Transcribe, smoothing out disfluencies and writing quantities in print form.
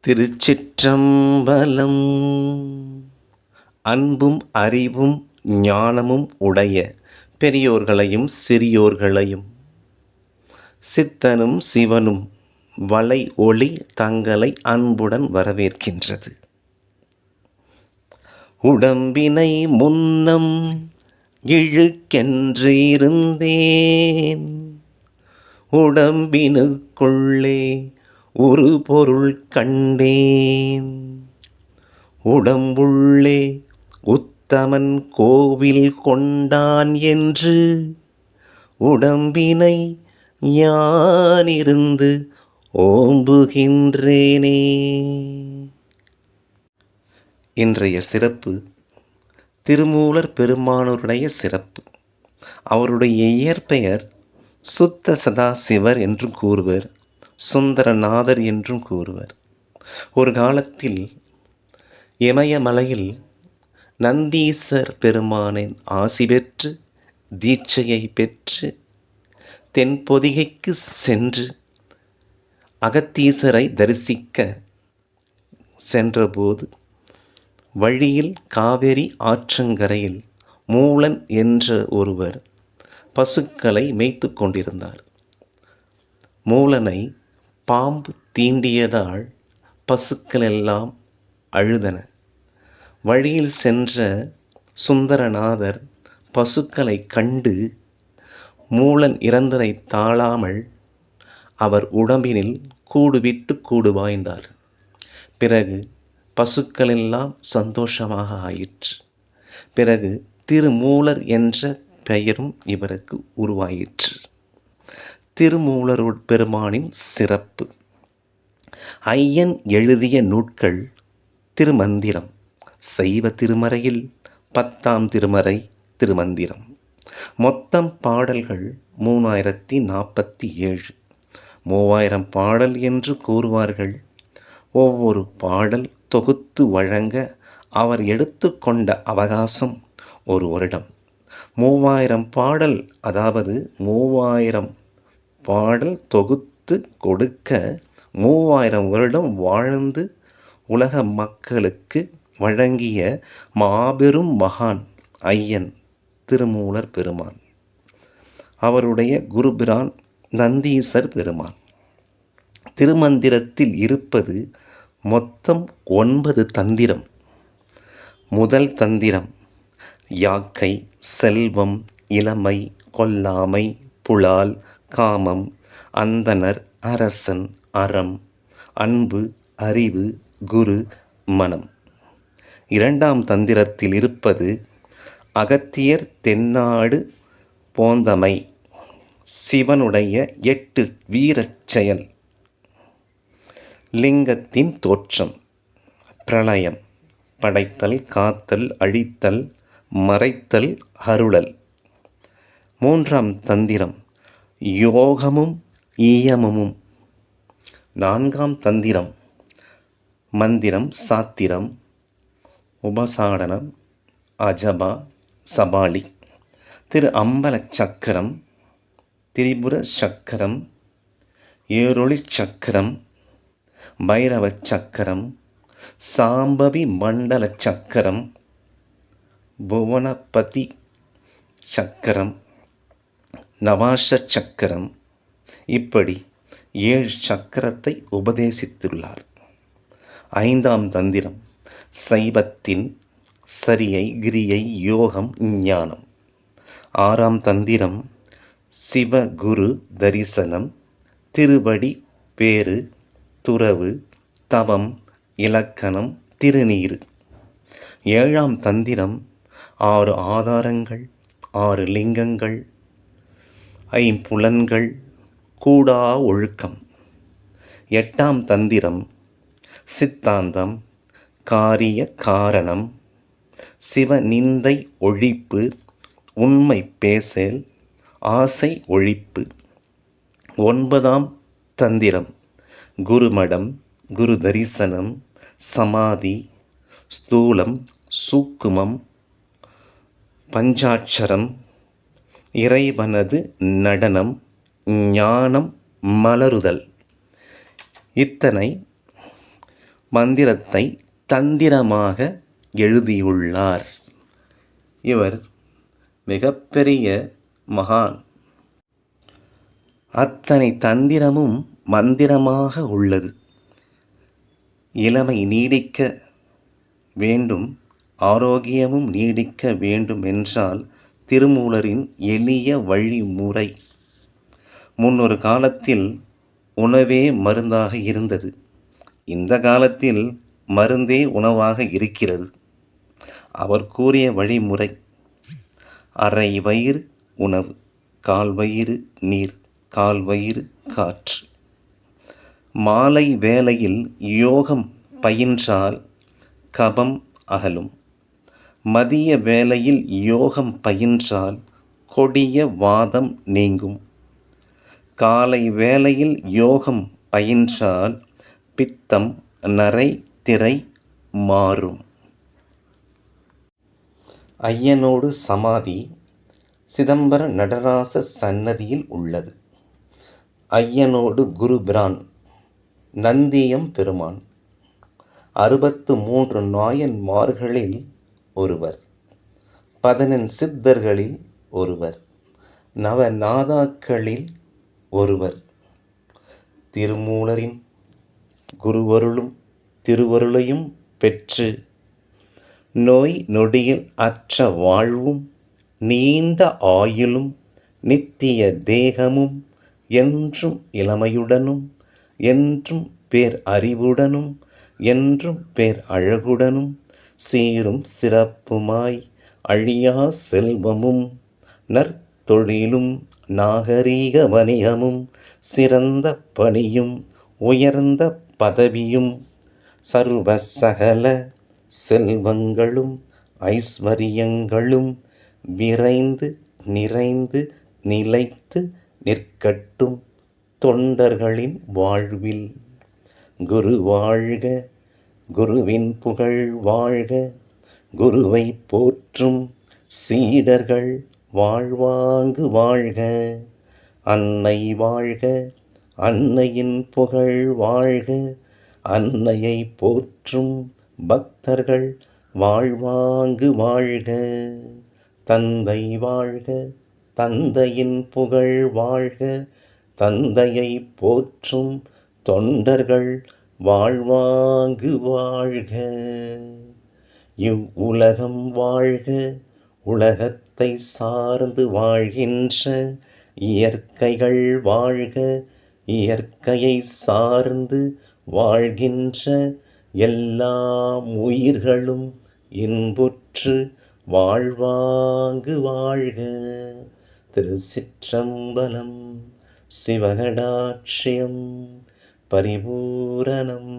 திருச்சிற்றம்பலம். அன்பும் அறிவும் ஞானமும் உடைய பெரியோர்களையும் சிறியோர்களையும் சித்தனும் சிவனும் வளை ஒளி தங்களை அன்புடன் வரவேற்கின்றது. உடம்பினை முன்னம் இழுக்கென்றிருந்தேன், உடம்பினுக்குள்ளே ஒரு பொருள் கண்டேன். உடம்புள்ளே உத்தமன் கோவில் கொண்டான் என்று உடம்பினை யானிருந்து ஓம்புகின்றேனே. இன்றைய சிறப்பு திருமூலர் பெருமானோருடைய சிறப்பு. அவருடைய இயற்பெயர் சுத்த சதாசிவர் என்றும் கூறுவர், சுந்தரநாதர் என்றும் கூறுவர். ஒரு காலத்தில் இமயமலையில் நந்தீசர் பெருமானின் ஆசி பெற்று தீட்சையை பெற்று தென்பொதிகைக்கு சென்று அகத்தீசரை தரிசிக்க சென்றபோது வழியில் காவிரி ஆற்றங்கரையில் மூலன் என்ற ஒருவர் பசுக்களை மேய்த்து கொண்டிருந்தார். மூலனை பாம்பு தீண்டியதால் பசுக்கள் எல்லாம் அழுதன. வழியில் சென்ற சுந்தரநாதர் பசுக்களை கண்டு மூலன் இறந்ததை தாழாமல் அவர் உடம்பினில் கூடுவிட்டு கூடு வாய்ந்தார். பிறகு பசுக்களெல்லாம் சந்தோஷமாக ஆயிற்று. பிறகு திருமூலர் என்ற பெயரும் இவருக்கு உருவாயிற்று. திருமூலர் பெருமானின் சிறப்பு. ஐயன் எழுதிய நூட்கள் திருமந்திரம். சைவ திருமறையில் 10ஆம் திருமறை திருமந்திரம். மொத்தம் பாடல்கள் 3047. 3000 பாடல் என்று கூறுவார்கள். ஒவ்வொரு பாடல் தொகுத்து வழங்க அவர் எடுத்துக்கொண்ட அவகாசம் ஒரு வருடம். 3000 பாடல், அதாவது 3000 பாடல் தொகுத்து கொடுக்க 3000 வருடம் வாழ்ந்து உலக மக்களுக்கு வழங்கிய மாபெரும் மகான் ஐயன் திருமூலர் பெருமான். அவருடைய குருபிரான் நந்தீசர் பெருமான். திருமந்திரத்தில் இருப்பது மொத்தம் 9 தந்திரம். முதல் தந்திரம் யாக்கை, செல்வம், இளமை, கொல்லாமை, புலால், காமம், அந்தணர், அரசன், அறம், அன்பு, அறிவு, குரு, மனம். இரண்டாம் தந்திரத்தில் இருப்பது அகத்தியர் தென்னாடு போந்தமை, சிவனுடைய 8 வீரச் செயல், லிங்கத்தின் தோற்றம், பிரளயம், படைத்தல், காத்தல், அழித்தல், மறைத்தல், அருளல். மூன்றாம் தந்திரம் யோகமும் ஈயமும். நான்காம் தந்திரம் மந்திரம், சாத்திரம், உபசாடனம், அஜபா, சபாலி, திரு அம்பல சக்கரம், திரிபுர சக்கரம், ஏரொளி சக்கரம், பைரவ சக்கரம், சாம்பவி மண்டல சக்கரம், புவனபதி சக்கரம், நவாஷ சக்கரம். இப்படி 7 சக்கரத்தை உபதேசித்துள்ளார். ஐந்தாம் தந்திரம் சைவத்தின் சரியை, கிரியை, யோகம், ஞானம். ஆறாம் தந்திரம் சிவகுரு தரிசனம், திருவடி பேறு, துறவு, தவம், இலக்கணம், திருநீறு. ஏழாம் தந்திரம் 6 ஆதாரங்கள், 6 லிங்கங்கள், 5 கூடா ஒழுக்கம். எட்டாம் தந்திரம் சித்தாந்தம், காரிய காரணம், சிவநிந்தை ஒழிப்பு, உண்மை பேசல், ஆசை ஒழிப்பு. 9ஆம் தந்திரம் குருமடம், குரு தரிசனம், சமாதி, ஸ்தூலம், சூக்குமம், பஞ்சாட்சரம், இறைவனது நடனம், ஞானம், மலருதல். இத்தனை மந்திரத்தை தந்திரமாக எழுதியுள்ளார். இவர் மிகப்பெரிய மகான். அத்தனை தந்திரமும் மந்திரமாக உள்ளது. இளமை நீடிக்க வேண்டும், ஆரோக்கியமும் நீடிக்க வேண்டும் என்றால் திருமூலரின் எளிய வழிமுறை. முன்னொரு காலத்தில் உணவே மருந்தாக இருந்தது. இந்த காலத்தில் மருந்தே உணவாக இருக்கிறது. அவர் கூறிய வழிமுறை: அரை வயிறு உணவு, கால் வயிறு நீர், கால் வயிறு காற்று. மாலை வேளையில் யோகம் பயின்றால் கபம் அகலும். மதிய வேளையில் யோகம் பயின்றால் கொடிய வாதம் நீங்கும். காலை வேளையில் யோகம் பயின்றால் பித்தம், நரை, திரை மாறும். ஐயனோடு சமாதி சிதம்பர நடராச சன்னதியில் உள்ளது. ஐயனோடு குருபிரான் நந்தியம் பெருமான் 63 நாயன்மார்களில் ஒருவர், 14 சித்தர்களில் ஒருவர், நவநாதாக்களில் ஒருவர். திருமூலரின் குருவருளும் திருவருளையும் பெற்று நோய் நொடியில் அற்ற வாழ்வும், நீண்ட ஆயுளும், நித்திய தேகமும், என்றும் இளமையுடனும், என்றும் பேர் அறிவுடனும், என்றும் பேர் அழகுடனும், சீரும் சிறப்புமாய் அழியா செல்வமும், நற்தொழிலும், நாகரீக வணிகமும், சிறந்த பணியும், உயர்ந்த பதவியும், சர்வ சகல செல்வங்களும், ஐஸ்வரியங்களும் விரைந்து நிறைந்து நிலைத்து நிற்கட்டும் தொண்டர்களின் வாழ்வில். குரு வாழ்க, குருவின் புகழ் வாழ்க, குருவை போற்றும் சீடர்கள் வாழ்வாங்கு வாழ்க. அன்னை வாழ்க, அன்னையின் புகழ் வாழ்க, அன்னையை போற்றும் பக்தர்கள் வாழ்வாங்கு வாழ்க. தந்தை வாழ்க, தந்தையின் புகழ் வாழ்க, தந்தையை போற்றும் தொண்டர்கள் வாழ்வாங்கு வாழ்க. இவ்வுலகம் வாழ்க, உலகத்தை சார்ந்து வாழ்கின்ற இயற்கைகள் வாழ்க, இயற்கையை சார்ந்து வாழ்கின்ற எல்லா உயிர்களும் இன்புற்று வாழ்வாங்கு வாழ்க. திருச்சிற்றம்பலம். சிவகடாட்சியம் பரிபூரணம்.